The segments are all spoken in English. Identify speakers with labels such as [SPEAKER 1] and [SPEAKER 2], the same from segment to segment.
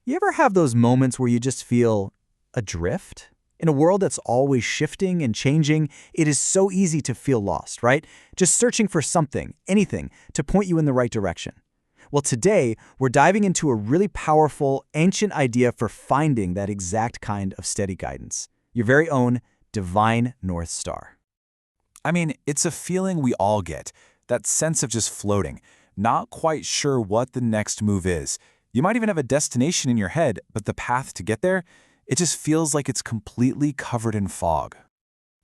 [SPEAKER 1] You ever have those moments where you just feel adrift? In a world that's always shifting and changing, it is so easy to feel lost, right? Just searching for something, anything, to point you in the right direction. Well, today, we're diving into a really powerful, ancient idea for finding that exact kind of steady guidance. Your very own divine North Star.
[SPEAKER 2] I mean, it's a feeling we all get, that sense of just floating, not quite sure what the next move is. You might even have a destination in your head, but the path to get there, it just feels like it's completely covered in fog.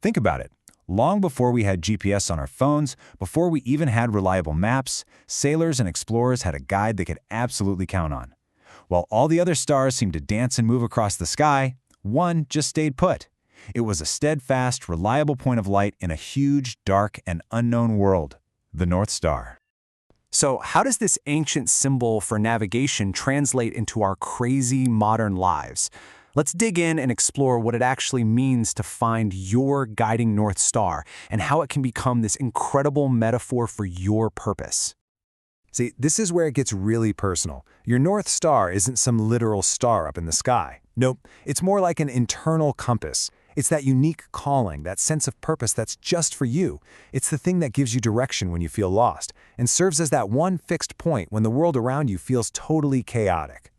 [SPEAKER 2] Think about it. Long before we had GPS on our phones, before we even had reliable maps, sailors and explorers had a guide they could absolutely count on. While all the other stars seemed to dance and move across the sky, one just stayed put. It was a steadfast, reliable point of light in a huge, dark, and unknown world, the North Star. So how does this ancient symbol for navigation translate into our crazy modern lives? Let's dig in and explore what it actually means to find your guiding North Star and how it can become this incredible metaphor for your purpose. See, this is where it gets really personal. Your North Star isn't some literal star up in the sky. Nope, it's more like an internal compass. It's that unique calling, that sense of purpose that's just for you. It's the thing that gives you direction when you feel lost and serves as that one fixed point when the world around you feels totally chaotic.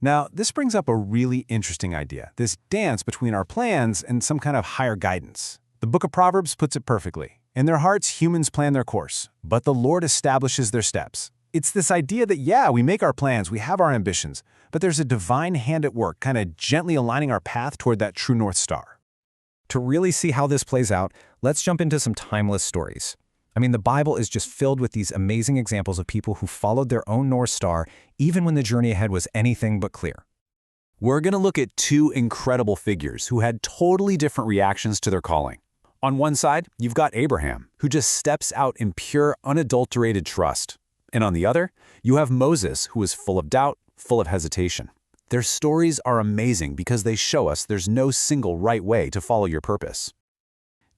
[SPEAKER 2] Now, this brings up a really interesting idea, this dance between our plans and some kind of higher guidance. The book of Proverbs puts it perfectly. In their hearts, humans plan their course, but the Lord establishes their steps. It's this idea that, yeah, we make our plans, we have our ambitions, but there's a divine hand at work, kind of gently aligning our path toward that true North Star. To really see how this plays out, let's jump into some timeless stories. I mean, the Bible is just filled with these amazing examples of people who followed their own North Star, even when the journey ahead was anything but clear. We're going to look at two incredible figures who had totally different reactions to their calling. On one side, you've got Abraham, who just steps out in pure, unadulterated trust. And on the other, you have Moses, who is full of doubt, full of hesitation. Their stories are amazing because they show us there's no single right way to follow your purpose.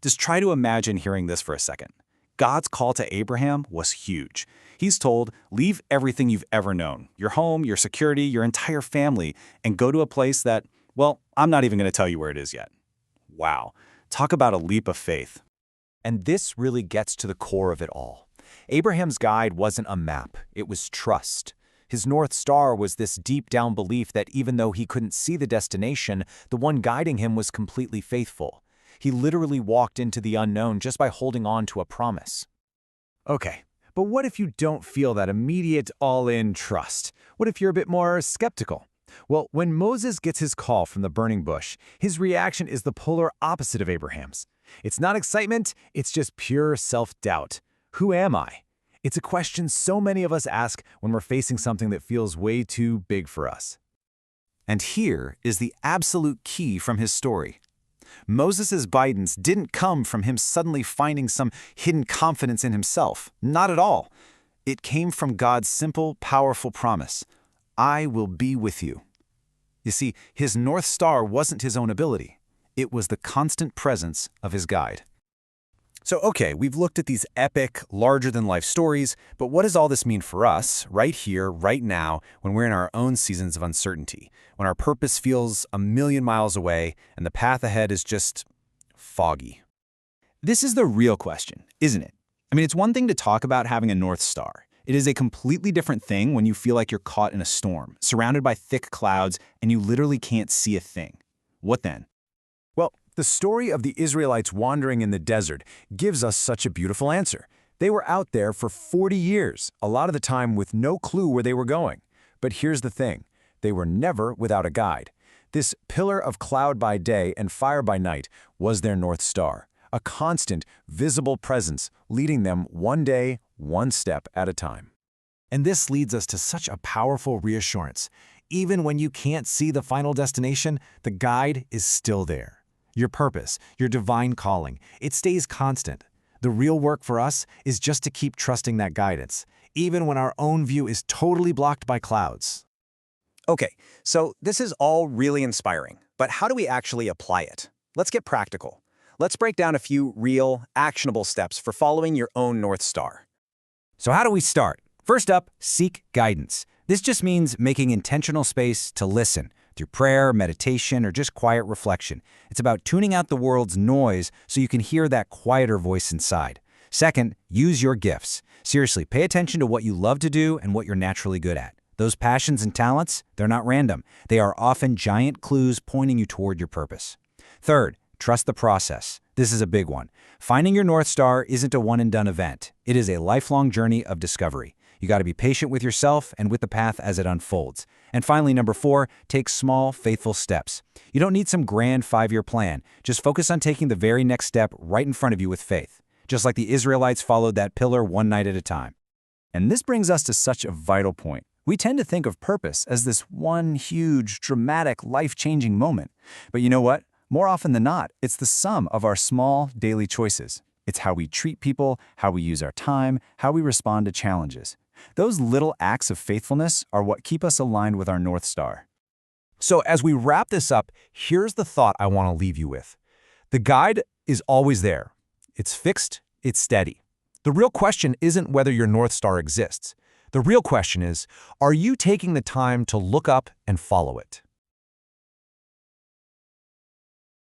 [SPEAKER 2] Just try to imagine hearing this for a second. God's call to Abraham was huge. He's told, leave everything you've ever known, your home, your security, your entire family, and go to a place that, well, I'm not even going to tell you where it is yet. Wow, talk about a leap of faith. And this really gets to the core of it all. Abraham's guide wasn't a map, it was trust. His North Star was this deep-down belief that even though he couldn't see the destination, the one guiding him was completely faithful. He literally walked into the unknown just by holding on to a promise. Okay, but what if you don't feel that immediate all-in trust? What if you're a bit more skeptical? Well, when Moses gets his call from the burning bush, his reaction is the polar opposite of Abraham's. It's not excitement, it's just pure self-doubt. Who am I? It's a question so many of us ask when we're facing something that feels way too big for us. And here is the absolute key from his story. Moses' guidance didn't come from him suddenly finding some hidden confidence in himself. Not at all. It came from God's simple, powerful promise. I will be with you. You see, his North Star wasn't his own ability. It was the constant presence of his guide. So, okay, we've looked at these epic, larger-than-life stories, but what does all this mean for us, right here, right now, when we're in our own seasons of uncertainty, when our purpose feels a million miles away and the path ahead is just foggy? This is the real question, isn't it? I mean, it's one thing to talk about having a North Star. It is a completely different thing when you feel like you're caught in a storm, surrounded by thick clouds, and you literally can't see a thing. What then? Well, the story of the Israelites wandering in the desert gives us such a beautiful answer. They were out there for 40 years, a lot of the time with no clue where they were going. But here's the thing, they were never without a guide. This pillar of cloud by day and fire by night was their North Star, a constant, visible presence leading them one day, one step at a time. And this leads us to such a powerful reassurance. Even when you can't see the final destination, the guide is still there. Your purpose, your divine calling, it stays constant. The real work for us is just to keep trusting that guidance, even when our own view is totally blocked by clouds. Okay, so this is all really inspiring, but how do we actually apply it? Let's get practical. Let's break down a few real, actionable steps for following your own North Star. So how do we start? First up, seek guidance.
[SPEAKER 1] This just means making intentional space to listen through prayer, meditation, or just quiet reflection. It's about tuning out the world's noise so you can hear that quieter voice inside. Second, use your gifts. Seriously, pay attention to what you love to do and what you're naturally good at. Those passions and talents, they're not random. They are often giant clues pointing you toward your purpose. Third, trust the process. This is a big one. Finding your North Star isn't a one-and-done event. It is a lifelong journey of discovery. You got to be patient with yourself and with the path as it unfolds. And finally, number 4, take small, faithful steps. You don't need some grand 5-year plan. Just focus on taking the very next step right in front of you with faith, just like the Israelites followed that pillar one night at a time.
[SPEAKER 2] And this brings us to such a vital point. We tend to think of purpose as this one huge, dramatic, life-changing moment. But you know what? More often than not, it's the sum of our small, daily choices. It's how we treat people, how we use our time, how we respond to challenges. Those little acts of faithfulness are what keep us aligned with our North Star.
[SPEAKER 3] So as we wrap this up, here's the thought I want to leave you with. The guide is always there. It's fixed, it's steady. The real question isn't whether your North Star exists. The real question is, are you taking the time to look up and follow it?